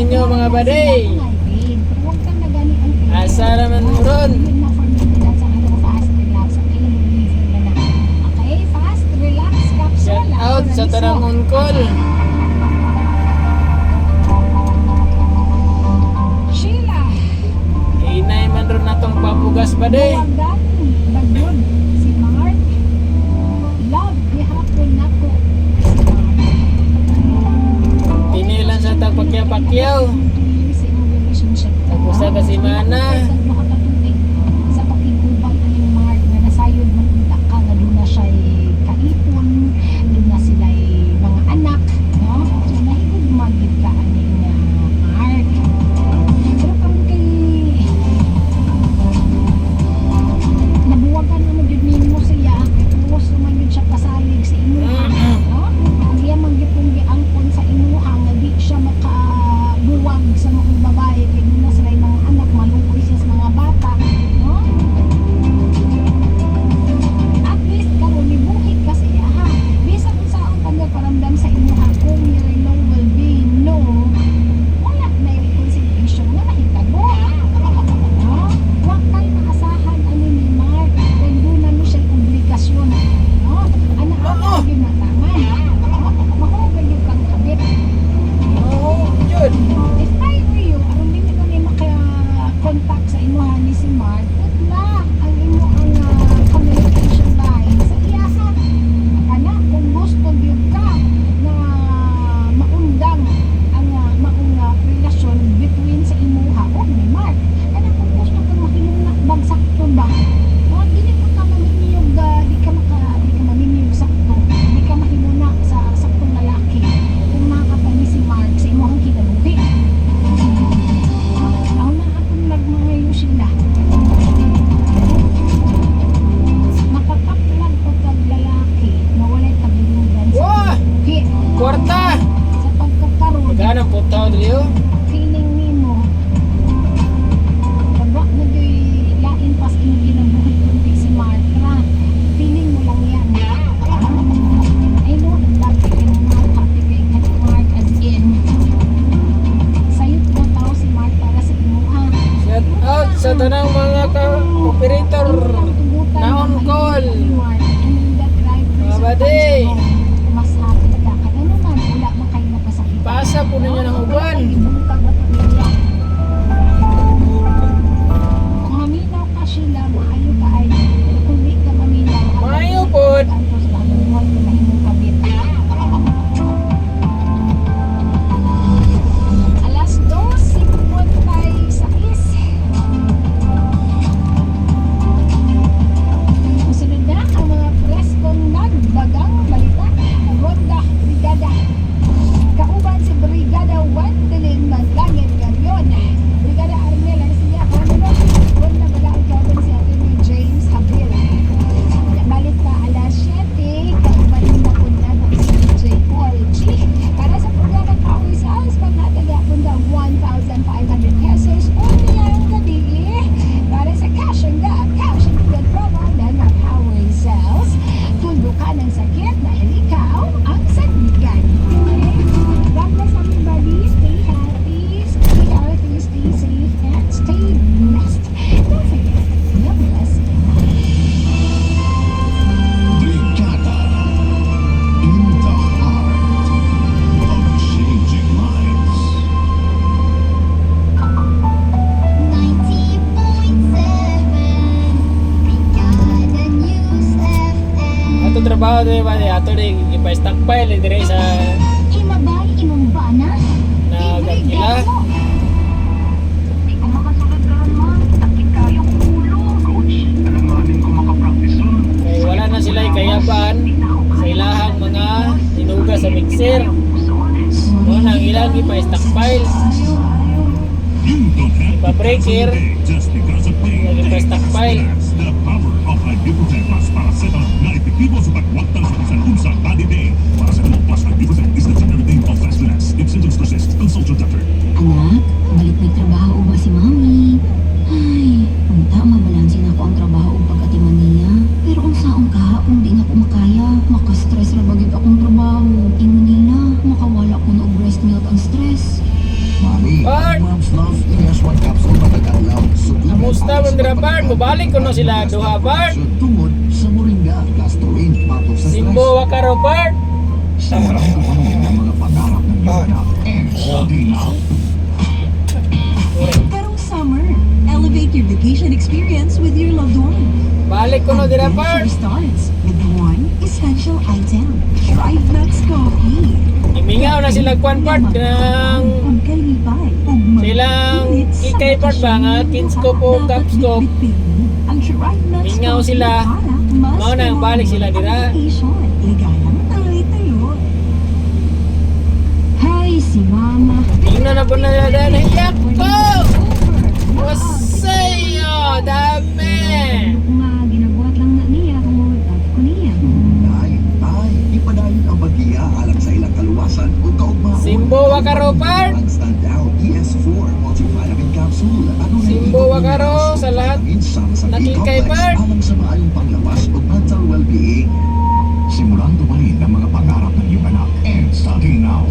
ninyo mga baday. Asa naman mo ron? Shout out sa tanang unkol. Sheila. Inay man ron natong papugas baday. Bagod si Mark. Love gihapon nako. Tinilan sa tagpakyaw-pakyaw. Sa imong relationship. Tapos na kasi mana. Sa pakigubang ni Mark nga nasayod man unta ka nga doon na siya kaipon, doon na sila mga anak, no? So nahigog magid ka ani nga Mark. Pero karon kay nabuwagan mo jud nimo siya, tuwas man jud siya pasalig sa imuha, no? Ang iya man gyud kung giangkon sa imuha nga di siya makabuwag sa mga babae kay doon na sila mga anak, maluoy siya sa mga bata, no? At least karon nibuhit kasi ha. Bisan kung saan pagparamdam sa imuha kung your no will be no. Wala na yung consideration nga nahitabo. No? Huwag kayo maasahan ani ni Mark. Kaya doon na mo siya obligasyon. No? Ana ako yun na taman. Mahugay yung kang kabit. Oo, yun. If I were you, aron din ko ni maka-contact sa imuha ni si Mark, put na ang imo ang communication line sa iya ha. Ana, kung gusto gyud ka na maundang ang maong relasyon between sa imuha o ni Mark. Ana, kung gusto kang mahinungna bagsak to ba? O, dili mo ka maminiyog, di ka maminiyog sakto. Di ka mahinuna sa saktong lalaki. Kung makakapani si Mark sa imuhang kinabuhi. Ako na akong nagmangayo sila. Makapaklag o kag lalaki na walay kabilugan sa Wah! kinabuhi. Kwarta! Sa pagkakaroon, Maghanang puntaw dito. feeling nimo kabak na do'y lain pas ino ginabuhi kundi si Mark ra. Feeling mo lang yan. I know ang dati ka ng mga happy kay Mark as in. Sayot mo tao si Mark para sa imuha. Shout out sa tanang mga operator na on call. Mga baday. Mas happy ka. Ano naman, wala man kayo napasakit. Pasa po ninyo ng uban. Kung maminaw ka sila, maayo ka ay. Kung di ka maminaw, Maayo po. Alas 12:56. Sunod na ang mga preskong nagbagang balita. Ronda Brigada. Kauban si Brigada Wendelin Maglangit Garion. Brigada Arnel Arcia Camilo. Ronda Balaang kauban si Atty. James Habil. Balik pa alas 7. Kauban ni Makundan ang si DJ Paul G. Para sa programa Powers House, pagkataga po daw 1,500 pesos o niyang gabi. Para sa cash and good promo ng Power Cells. Tundo ka ng sakit dahil ikaw ang sandigan. Okay? God bless everybody. Stay happy, stay healthy, stay safe, and stay blessed. Don't forget, your blessing. Brigada in the heart of changing lives. 90.7 Brigada News FM. Ato trabaho dito ba? Ato rin ipa-stockpile dire sa Himabay imong bana. nagagila. Di ko makasunod ka man. Sakit kayo ulo. Coach, alanganin ko makapractice nun. Kay wala na sila kayaban sa ilahang mga tinuga sa mixer. Mo nang ilang ipa-stockpile. Ipa-breaker. Just because of Ipa-stockpile. the power of Ibuprofen plus paracetamol na epektibo sa pagwaktan sa kasalubong sa body pain. Paracetamol plus Ibuprofen is the generic name of Fast-Relax. If symptoms persist, consult your doctor. Anak, balik may trabaho ba si Mami? Ay, unta mabalansin ako ang trabaho ug pagkatiman niya. Pero kung saong ka, kung di na ko makaya, maka-stress ra bagid akong trabaho. Ingon nila, makawala ko na og breast milk ang stress. Mami, Love ES1 capsule matag-adlaw. Kamusta man dira part? Mubalik ko no sila duha part. Tungod sa Moringa, Castorin, patok sa stress. Simbo Wakaro part. Sigurado kami ng mga pangarap ng yoga and study now. Karong summer, elevate your vacation experience with your loved one. Balik ko no dira part. Adventure starts with one essential item, Drive Max Coffee. Imingaw na sila kwan part ng silang ikay part ba nga kinscope o capscope. Ang Drive Max Mingaw Coffee sila. para mas Mao na, balik sila dira. vacation. Ligalang tayo-tayo. Hay, si Mama. Tingnan na po na dyan. Hiyak ko! Wasayo! Dami! Ano nga, ginabuhat lang na niya kung mawagtag ko niya. Ay, ipadayon ang bagiya alang sa ilang kaluwasan kung kaugmaon. Simbo Wakaro part. Ang standout ES4 multivitamin capsule. Ano na Simbo Wakaro sa lahat nakikay part. Alang sa maayong panglabas o mental well-being. Simulando pa rin ang mga pangarap ng iyong anak. And starting now.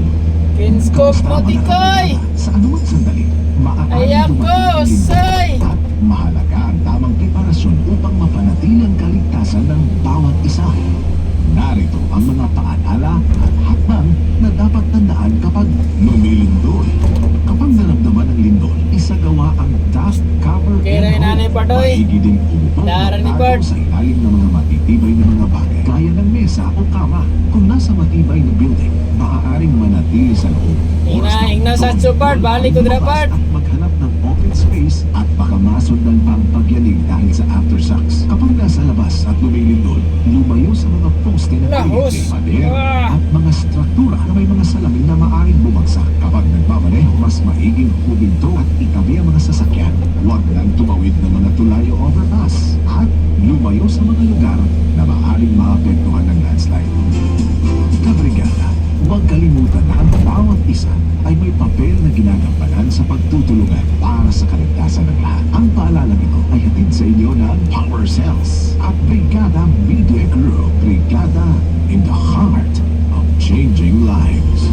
Kinscope mo tikoy! Sa anumang sandali, maaaring Ayak ko! dumating ang Say! at mahalaga ang tamang preparasyon upang mapanatili ang kaligtasan ng bawat isa. Narito ang mga paalala at hakbang na dapat tandaan kapag lumilindol. Kapag naramdaman ang lindol, isagawa ang dust cover Kaya rin nanay Pardoy. Maigi din upang Dara ni magtago Bart. sa ilalim ng mga matitibay na mga bagay gaya ng mesa o kama. Kung nasa matibay na building, maaaring manatili sa loob. Ingna sa Chupard, balik ko dira part. At maghanap ng open space at baka masundan pa ang pagyanig dahil sa aftershocks. Kapag nasa labas at lumilindol, lumayo sa mga poste na Lahos. pader Ah. at mga struktura na may mga salamin na maaaring bumagsak. Kapag nagmamaneho, mas maiging huminto at itabi ang mga sasakyan. Huwag nang tumawid ng mga tulay o overpass at lumayo sa mga lugar na maaaring maapektuhan ng landslide. Kabrigada, huwag kalimutan na ang bawat isa ay may papel na ginagampanan sa pagtutulungan para sa kaligtasan ng lahat. Ang paalala nito ay hatid sa inyo ng Power Cells at Brigada Media Group. Brigada in the heart of changing lives.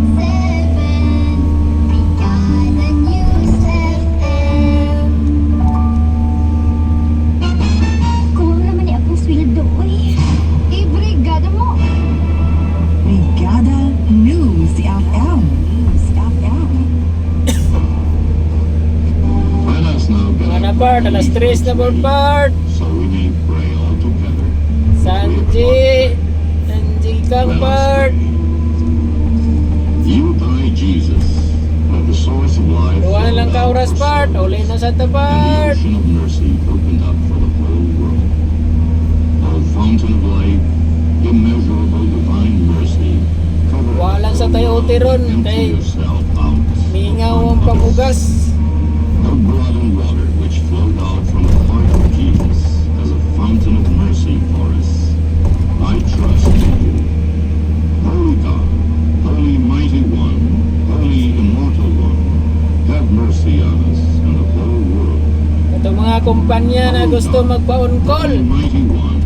90.7 Brigada News FM. Kuha naman ni akong sweldo, oy. Ibrigada mo. Brigada News FM. News FM. Let us now get Mana part, alas 3 na po part. so we may pray all together. Sanji Kang part. You, thy Jesus, are the source of life. Duwa na lang ka oras part. Uli na sa And the part. ocean of mercy opened up for the whole world. O fountain of life, immeasurable divine mercy, cover Walang sa tayo utiron. empty Kay yourself out. mingaw ang pamugas. The blood and water which flowed out from the heart of Jesus as a fountain of mercy for us. I trust in you. Holy God, Holy Mighty One, Holy Immortal One, have mercy on us and the whole world. Itong mga kumpanya na gusto Holy magpa-on-call. Mighty One,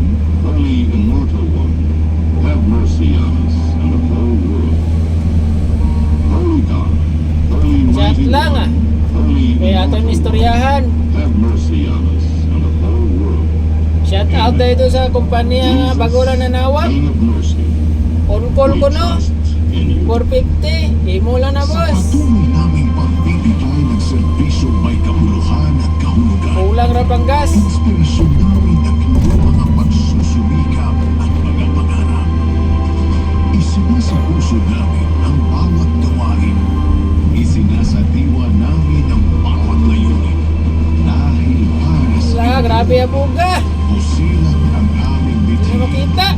Holy Immortal One, have mercy on us and the whole world. Holy God, Holy Chat Mighty lang, One, ah. Holy Kaya aton Immortal One, istoryahan. have mercy on us and the whole world. Shout out tayo ito sa kumpanya nga bago lang nanawag. King of mercy, On-call ko we no. trust in you. 450. Imo lang na Sa boss. patuloy naming pagbibigay ng serbisyo may kabuluhan at kahulugan. Kulang ra pang gas. Inspirasyon namin ang inyong mga pagsusumikap at mga pangarap. Isinasapuso namin ang bawat gawain. Isinasadiwa namin ang bawat layunin. Dahil para sa Wala, grabe ang buga. pusilang ang aming Hindi bithin. makita.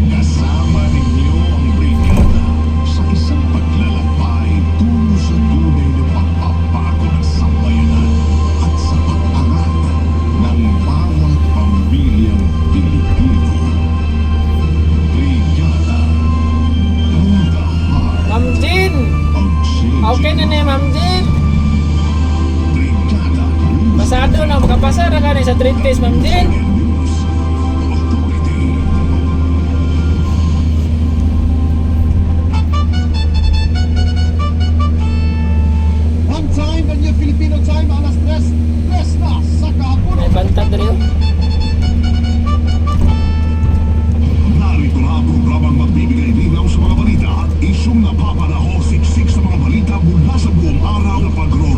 Kasama ninyo ang brigada sa isang paglalakbay tungo sa tunay na pagbabago ng sambayanan at sa pag-angat ng bawat pamilyang Pilipino. Brigada in the heart Ma'am Jean. of changing. Okay na ni Ma'am Jean. Brigada News Pasado na, makapasa na ka ni sa 3 days Ma'am Jean. News Authority. Pagro